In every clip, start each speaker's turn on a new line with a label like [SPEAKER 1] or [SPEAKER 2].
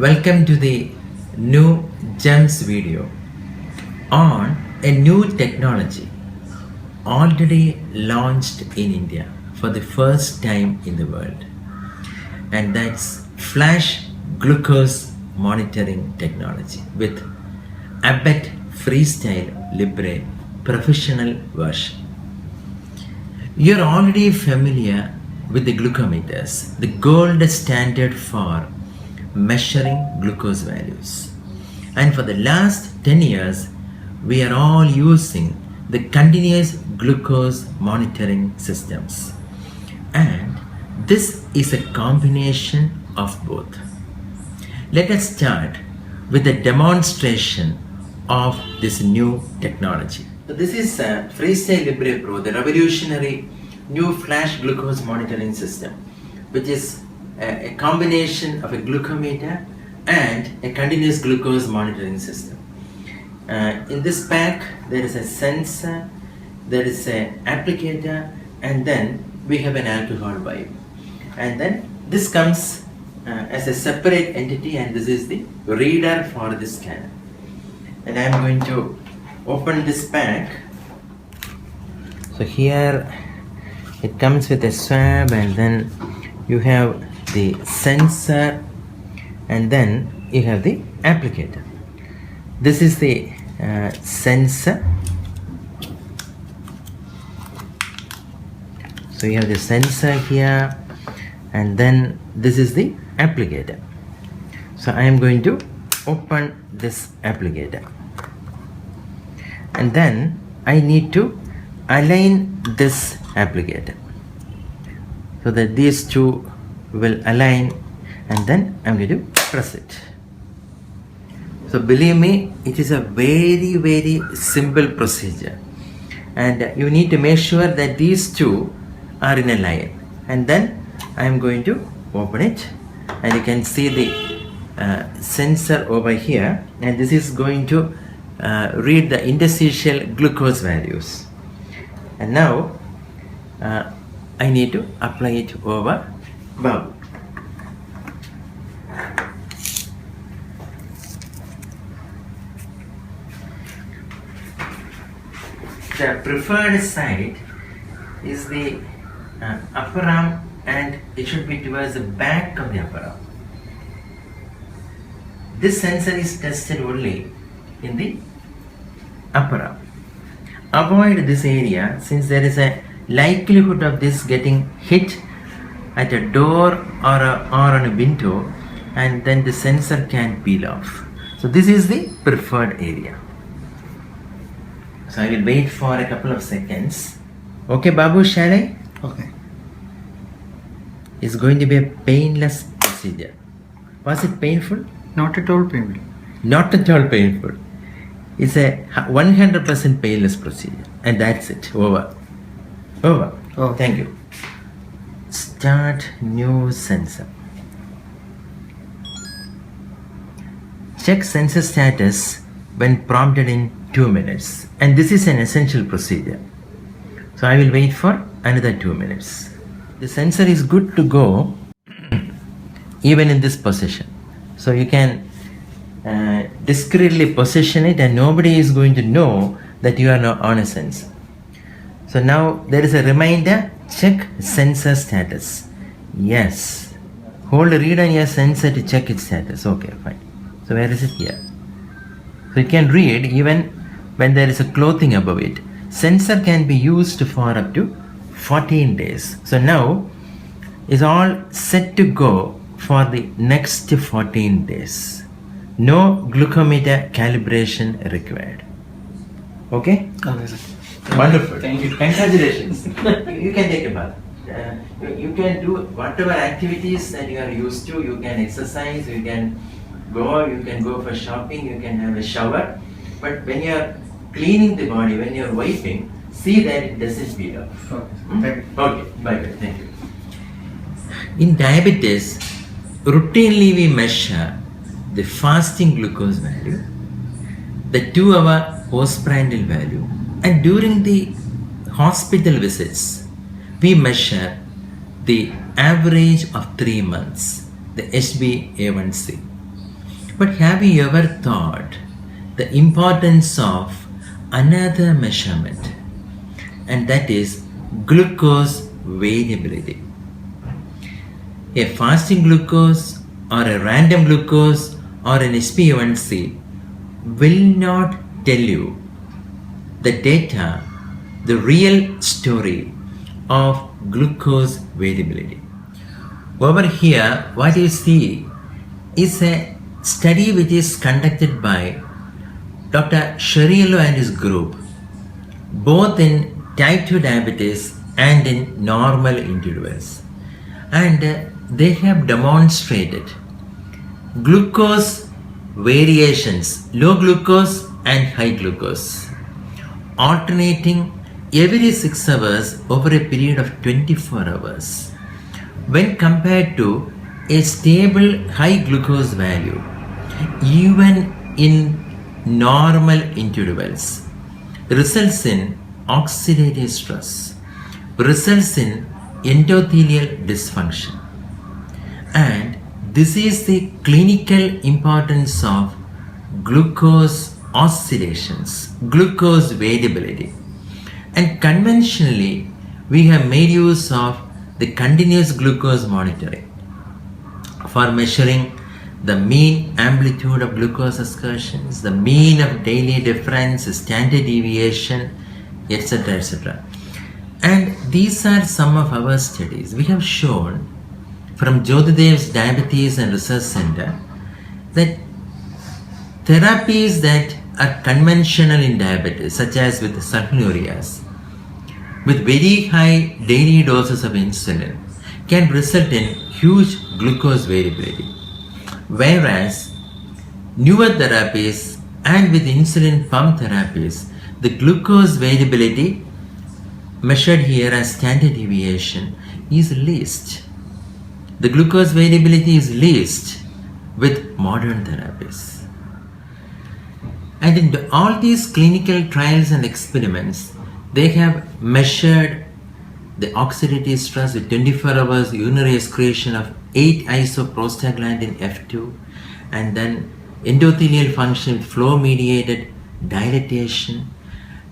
[SPEAKER 1] Welcome to the new GEMS video on a new technology already launched in India for the first time in the world, and that's flash glucose monitoring technology with AGP Freestyle Libre professional version. You're already familiar with the glucometers, the gold standard for measuring glucose values. And for the last 10 years, we are all using the continuous glucose monitoring systems. And this is a combination of both. Let us start with a demonstration of this new technology. So this is Freestyle Libre Pro, the revolutionary new flash glucose monitoring system, which is a combination of a glucometer and a continuous glucose monitoring system. In this pack, there is a sensor, there is an applicator, and then we have an alcohol vial. And then this comes as a separate entity, and this is the reader for this scanner. And I am going to open this pack. So here it comes with a swab, and then you have the sensor, and then you have the applicator. This is the sensor. So you have the sensor here, and then this is the applicator. So I am going to open this applicator, and then I need to align this applicator so that these two will align, and then I'm going to press it. So believe me, it is a very simple procedure, and you need to make sure that these two are in a line, and then I'm going to open it, and you can see the sensor over here, and this is going to read the interstitial glucose values. And now I need to apply it over Babu. The preferred side is the upper arm, and it should be towards the back of the upper arm. This sensor is tested only in the upper arm. Avoid this area since there is a likelihood of this getting hit at a door or on a window, and then the sensor can peel off. So this is the preferred area. So I will wait for a couple of seconds. Okay, Babu, shall I?
[SPEAKER 2] Okay.
[SPEAKER 1] It's going to be a painless procedure. Was it painful?
[SPEAKER 2] Not at all painful.
[SPEAKER 1] Not at all painful. It's a 100% painless procedure, and that's it. Over. Over.
[SPEAKER 2] Oh.
[SPEAKER 1] Thank you. Start new sensor. Check sensor status when prompted in 2 minutes, and this is an essential procedure. So I will wait for another 2 minutes. The sensor is good to go even in this position. So you can discreetly position it, and nobody is going to know that you are not on a sensor. So now there is a reminder, check sensor status. Yes. Hold a read on your sensor to check its status. Okay, fine. So where is it? Here. So it can read even when there is a clothing above it. Sensor can be used for up to 14 days. So now is all set to go for the next 14 days. No glucometer calibration required. Okay?
[SPEAKER 2] Okay, sir.
[SPEAKER 1] Wonderful.
[SPEAKER 2] Thank you.
[SPEAKER 1] Congratulations. You can take a bath. You can do whatever activities that you are used to. You can exercise, you can go for shopping, you can have a shower. But when you are cleaning the body, when you are wiping, see that it doesn't peel off.
[SPEAKER 2] Okay.
[SPEAKER 1] Thank you. Okay, bye-bye. Thank you. In diabetes, routinely we measure the fasting glucose value, the 2-hour postprandial value, and during the hospital visits, we measure the average of 3 months, the HbA1c. But have you ever thought the importance of another measurement, and that is glucose variability? A fasting glucose or a random glucose or an HbA1c will not tell you the data, the real story of glucose variability. Over here, what you see is a study which is conducted by Dr. Shariello and his group, both in type 2 diabetes and in normal individuals. And they have demonstrated glucose variations, low glucose and high glucose, alternating every 6 hours over a period of 24 hours when compared to a stable high glucose value even in normal individuals, results in oxidative stress, results in endothelial dysfunction. And this is the clinical importance of glucose oscillations, glucose variability. And conventionally, we have made use of the continuous glucose monitoring for measuring the mean amplitude of glucose excursions, the mean of daily difference, standard deviation, etc. etc. And these are some of our studies. We have shown from Jyotidev's Diabetes and Research Center that therapies that are conventional in diabetes, such as with sulfonylureas, with very high daily doses of insulin, can result in huge glucose variability. Whereas newer therapies and with insulin pump therapies, the glucose variability measured here as standard deviation is least. The glucose variability is least with modern therapies. And in all these clinical trials and experiments, they have measured the oxidative stress with 24 hours urinary excretion of 8-isoprostaglandin F2, and then endothelial function with flow mediated dilatation.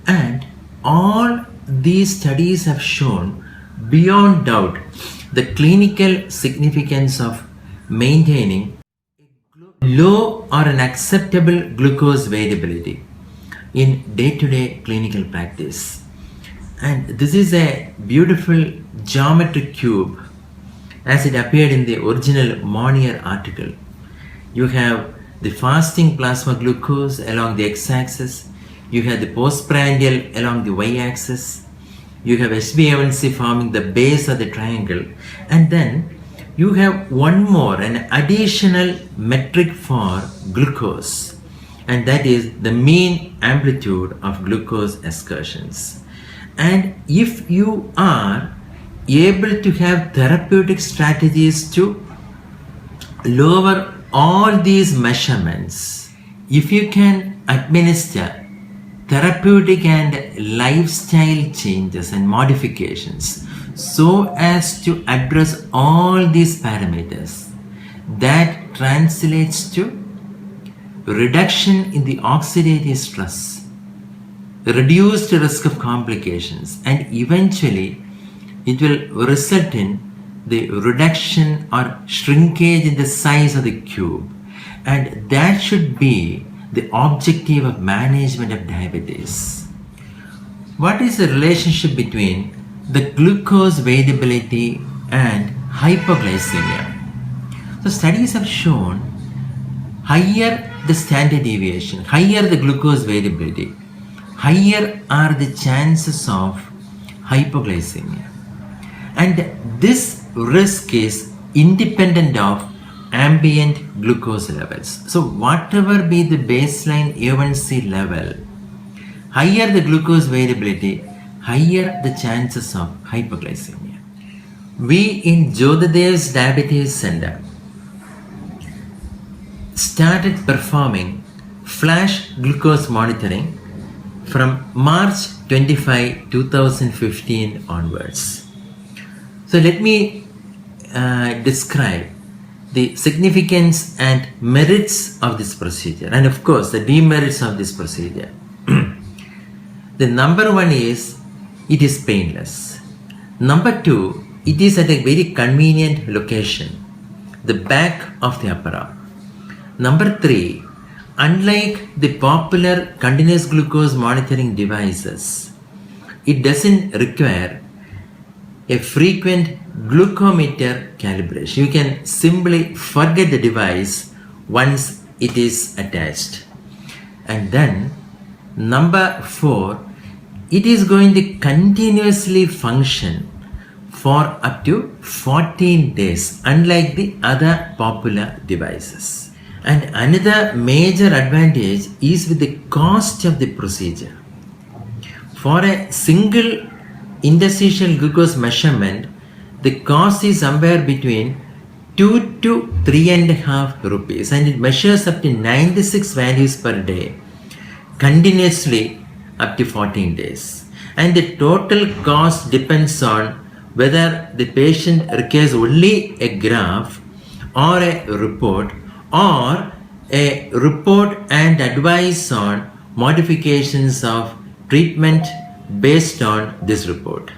[SPEAKER 1] And all these studies have shown beyond doubt the clinical significance of maintaining low or an acceptable glucose variability in day-to-day clinical practice. And this is a beautiful geometric cube as it appeared in the original Monnier article. You have the fasting plasma glucose along the x-axis, you have the postprandial along the y-axis, you have HbA1c forming the base of the triangle, and then you have one more, an additional metric for glucose, and that is the mean amplitude of glucose excursions. And if you are able to have therapeutic strategies to lower all these measurements, if you can administer therapeutic and lifestyle changes and modifications so as to address all these parameters, that translates to reduction in the oxidative stress, reduced risk of complications, and eventually it will result in the reduction or shrinkage in the size of the cube. And that should be the objective of management of diabetes. What is the relationship between the glucose variability and hypoglycemia? So studies have shown higher the standard deviation, higher the glucose variability, higher are the chances of hypoglycemia. And this risk is independent of ambient glucose levels. So whatever be the baseline A1C level, higher the glucose variability, higher the chances of hypoglycemia. We in Jyotidev's Diabetes Center started performing flash glucose monitoring from March 25, 2015 onwards. So let me describe the significance and merits of this procedure, and of course the demerits of this procedure. The number one is it is painless. Number two, it is at a very convenient location, the back of the upper arm. Number three, unlike the popular continuous glucose monitoring devices, it doesn't require a frequent glucometer calibration. You can simply forget the device once it is attached. And then number four, it is going to continuously function for up to 14 days, unlike the other popular devices. And another major advantage is with the cost of the procedure. For a single interstitial glucose measurement, the cost is somewhere between 2 to 3.5 rupees, and it measures up to 96 values per day continuously up to 14 days. And the total cost depends on whether the patient requires only a graph or a report, or a report and advice on modifications of treatment based on this report.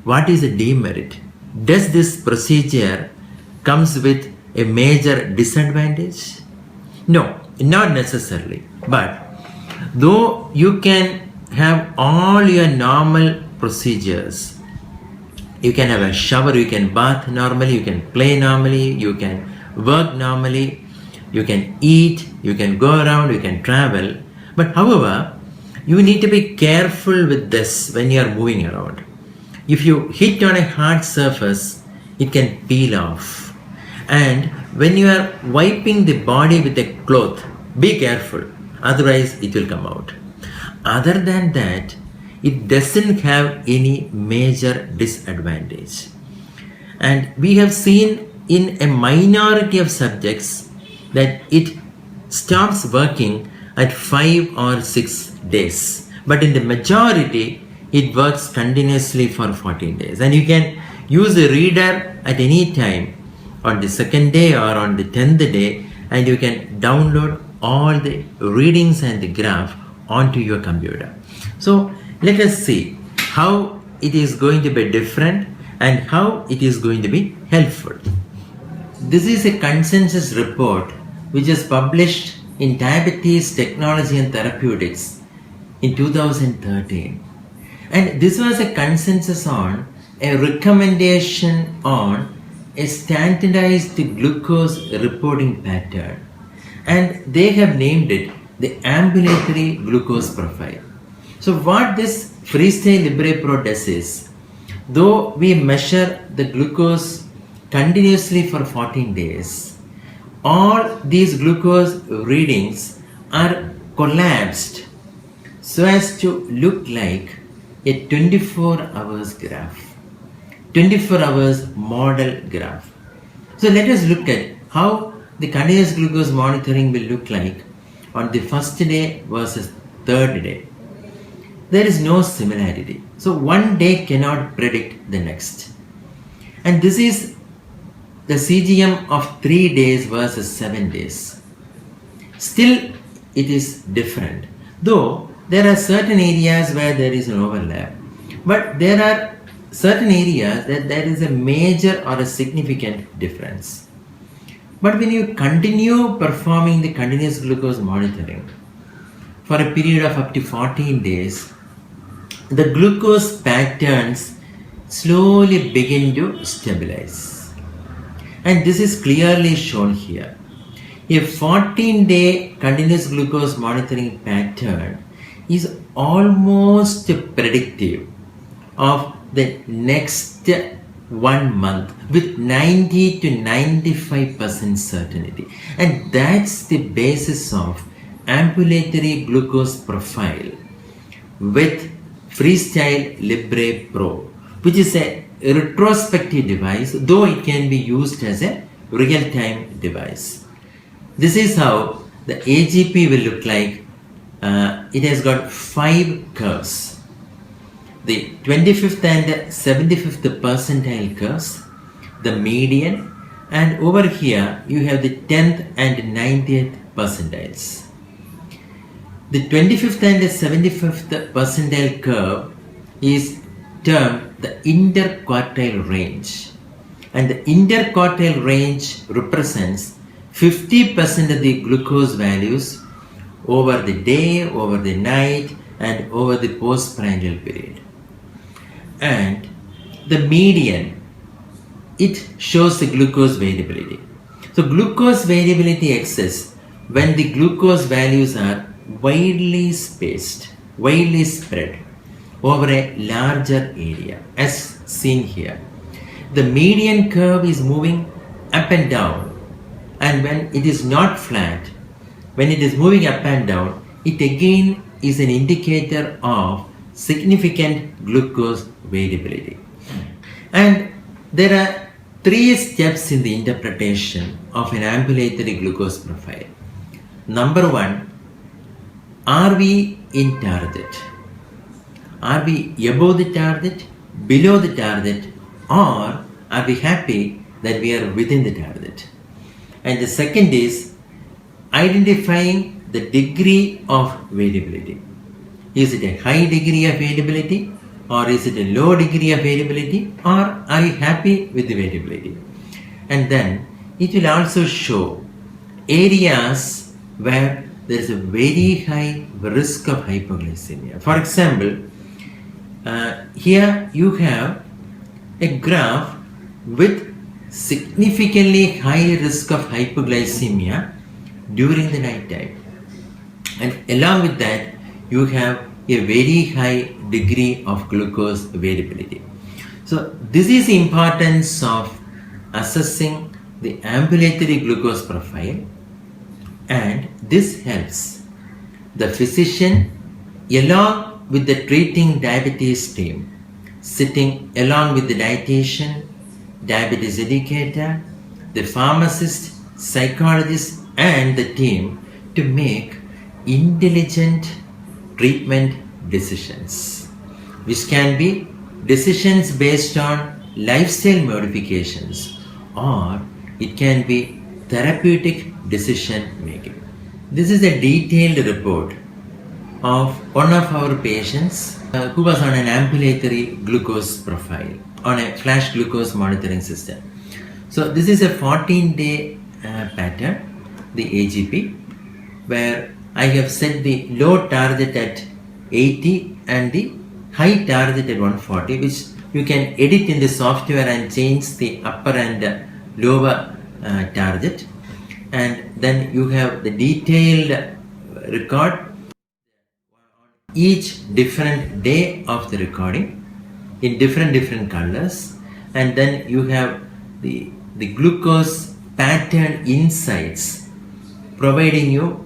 [SPEAKER 1] What is the demerit? Does this procedure comes with a major disadvantage? No, not necessarily. But though you can have all your normal procedures, you can have a shower, you can bath normally, you can play normally, you can work normally, you can eat, you can go around, you can travel. But however, you need to be careful with this when you are moving around. If you hit on a hard surface, it can peel off. And when you are wiping the body with a cloth, be careful, otherwise it will come out. Other than that, it doesn't have any major disadvantage. And we have seen in a minority of subjects that it stops working at 5 or 6 days. But in the majority, it works continuously for 14 days. And you can use the reader at any time on the second day or on the 10th day, and you can download all the readings and the graph onto your computer. So let us see how it is going to be different and how it is going to be helpful. This is a consensus report which is published in Diabetes Technology and Therapeutics in 2013. And this was a consensus on a recommendation on a standardized glucose reporting pattern. And they have named it the ambulatory glucose profile. So what this Freestyle Libre Pro does is, though we measure the glucose continuously for 14 days, all these glucose readings are collapsed so as to look like a 24 hours graph, 24 hours model graph. So let us look at how the continuous glucose monitoring will look like on the first day versus third day. There is no similarity. So one day cannot predict the next. And this is the CGM of 3 days versus 7 days. Still, it is different. Though there are certain areas where there is an overlap. But there are certain areas that there is a major or a significant difference. But when you continue performing the continuous glucose monitoring for a period of up to 14 days, the glucose patterns slowly begin to stabilize. And this is clearly shown here. A 14-day continuous glucose monitoring pattern is almost predictive of the next 1 month with 90 to 95% certainty. And that's the basis of ambulatory glucose profile with Freestyle Libre Pro, which is a retrospective device, though it can be used as a real-time device. This is how the AGP will look like. It has got 5 curves. The 25th and 75th percentile curves, the median, and over here you have the 10th and 90th percentiles. The 25th and 75th percentile curve is termed the interquartile range, and the interquartile range represents 50% of the glucose values over the day, over the night, and over the postprandial period. And the median, it shows the glucose variability. So glucose variability exists when the glucose values are widely spaced, widely spread over a larger area, as seen here. The median curve is moving up and down, and when it is not flat, when it is moving up and down, it again is an indicator of significant glucose variability. And there are 3 steps in the interpretation of an ambulatory glucose profile. Number 1, are we in target? Are we above the target, below the target, or are we happy that we are within the target? And the second is identifying the degree of variability. Is it a high degree of variability, or is it a low degree of variability, or are you happy with the variability? And then it will also show areas where there is a very high risk of hypoglycemia. For example, here you have a graph with significantly high risk of hypoglycemia during the night time, and along with that you have a very high degree of glucose variability. So this is the importance of assessing the ambulatory glucose profile, and this helps the physician along with the treating diabetes team, sitting along with the dietitian, diabetes educator, the pharmacist, psychologist, and the team to make intelligent treatment decisions, which can be decisions based on lifestyle modifications, or it can be therapeutic decision making. This is a detailed report of one of our patients who was on an ambulatory glucose profile on a flash glucose monitoring system. So this is a 14-day pattern, the AGP, where I have set the low target at 80 and the high target at 140, which you can edit in the software and change the upper and lower target. And then you have the detailed record each different day of the recording in different colors, and then you have the glucose pattern insights, providing you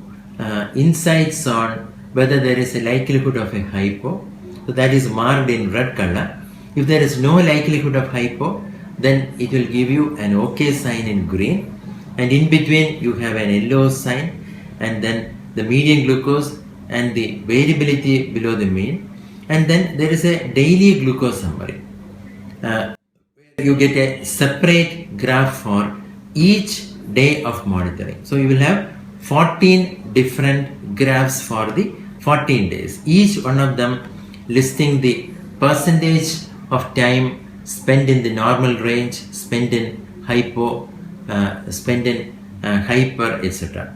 [SPEAKER 1] insights on whether there is a likelihood of a hypo. So that is marked in red color. If there is no likelihood of hypo, then it will give you an OK sign in green, and in between you have an yellow sign, and then the median glucose and the variability below the mean, and then there is a daily glucose summary. You get a separate graph for each day of monitoring. So you will have 14 different graphs for the 14 days, each one of them listing the percentage of time spent in the normal range, spent in hypo, spent in hyper, etc.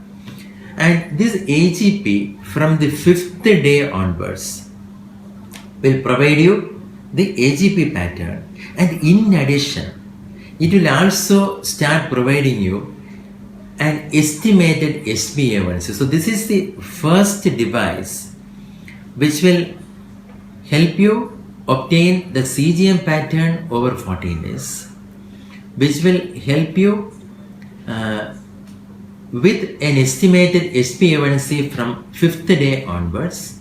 [SPEAKER 1] And this AGP from the 5th day onwards will provide you the AGP pattern, and in addition it will also start providing you an estimated SpA1C. So this is the first device which will help you obtain the CGM pattern over 14 days, which will help you with an estimated SpA1C from 5th day onwards,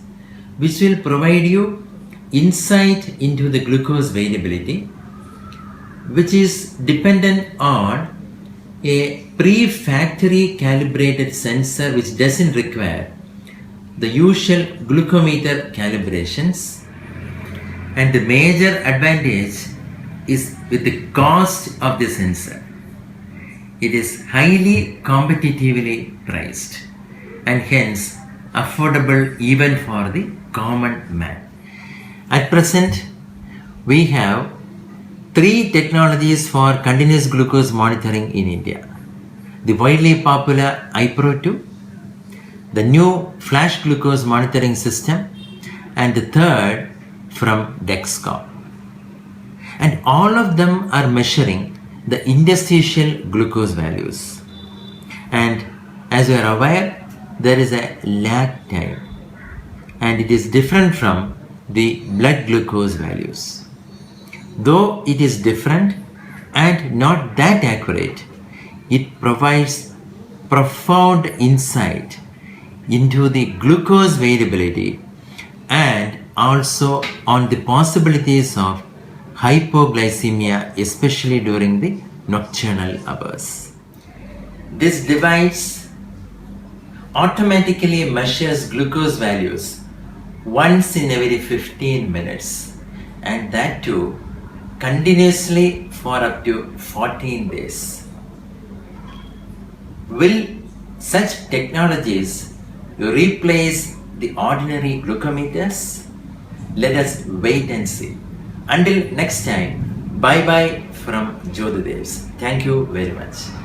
[SPEAKER 1] which will provide you insight into the glucose variability, which is dependent on a pre-factory calibrated sensor which doesn't require the usual glucometer calibrations. And the major advantage is with the cost of the sensor. it is highly competitively priced and hence affordable even for the common man. At present, we have three technologies for continuous glucose monitoring in India. The widely popular iPro 2, the new flash glucose monitoring system, and the third from Dexcom. And all of them are measuring the interstitial glucose values. And as you are aware, there is a lag time and it is different from the blood glucose values. Though it is different and not that accurate, it provides profound insight into the glucose variability and also on the possibilities of hypoglycemia, especially during the nocturnal hours. This device automatically measures glucose values once in every 15 minutes, and that too continuously for up to 14 days. Will such technologies replace the ordinary glucometers? Let us wait and see. Until next time, bye bye from Jodhadevs. Thank you very much.